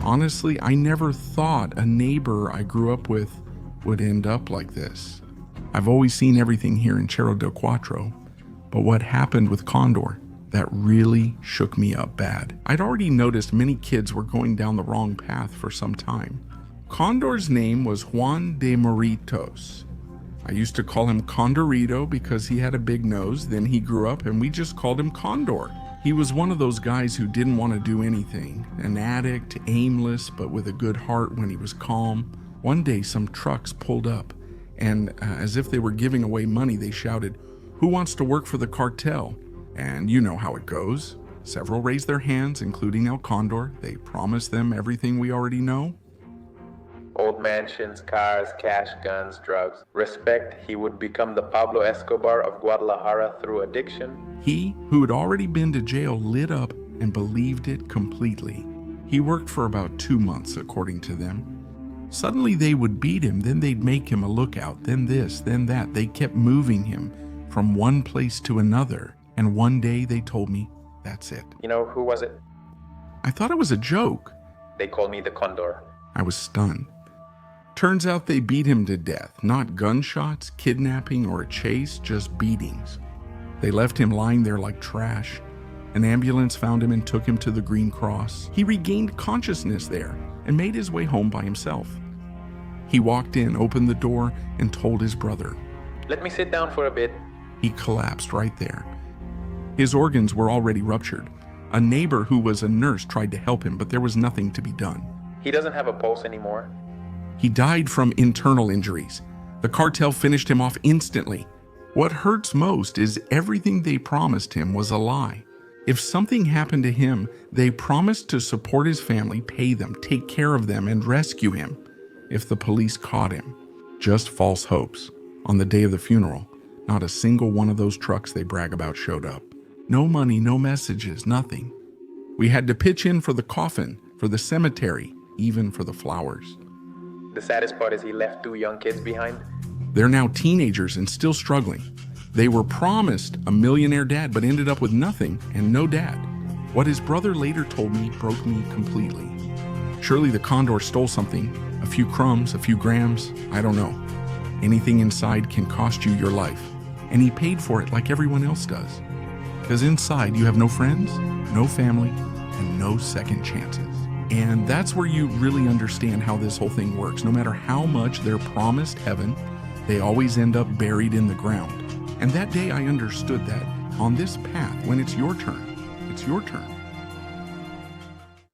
Honestly, I never thought a neighbor I grew up with would end up like this. I've always seen everything here in Cerro del Cuatro, but what happened with Cóndor, that really shook me up bad. I'd already noticed many kids were going down the wrong path for some time. Cóndor's name was Juan de Moritos. I used to call him Condorito because he had a big nose. Then he grew up and we just called him Cóndor. He was one of those guys who didn't want to do anything. An addict, aimless, but with a good heart when he was calm. One day some trucks pulled up and as if they were giving away money, they shouted, "Who wants to work for the cartel?" And you know how it goes. Several raised their hands, including El Cóndor. They promised them everything we already know. Old mansions, cars, cash, guns, drugs. Respect, he would become the Pablo Escobar of Guadalajara through addiction. He, who had already been to jail, lit up and believed it completely. He worked for about 2 months, according to them. Suddenly they would beat him, then they'd make him a lookout, then this, then that. They kept moving him from one place to another. And one day they told me, that's it. You know, who was it? I thought it was a joke. They called me the Cóndor. I was stunned. Turns out they beat him to death. Not gunshots, kidnapping, or a chase, just beatings. They left him lying there like trash. An ambulance found him and took him to the Green Cross. He regained consciousness there and made his way home by himself. He walked in, opened the door, and told his brother. Let me sit down for a bit. He collapsed right there. His organs were already ruptured. A neighbor who was a nurse tried to help him, but there was nothing to be done. He doesn't have a pulse anymore. He died from internal injuries. The cartel finished him off instantly. What hurts most is everything they promised him was a lie. If something happened to him, they promised to support his family, pay them, take care of them, and rescue him if the police caught him. Just false hopes. On the day of the funeral, not a single one of those trucks they brag about showed up. No money, no messages, nothing. We had to pitch in for the coffin, for the cemetery, even for the flowers. The saddest part is he left 2 young kids behind. They're now teenagers and still struggling. They were promised a millionaire dad, but ended up with nothing and no dad. What his brother later told me broke me completely. Surely the Cóndor stole something, a few crumbs, a few grams, I don't know. Anything inside can cost you your life, and he paid for it like everyone else does. Because inside you have no friends, no family, and no second chances. And that's where you really understand how this whole thing works. No matter how much they're promised heaven, they always end up buried in the ground. And that day I understood that on this path, when it's your turn, it's your turn.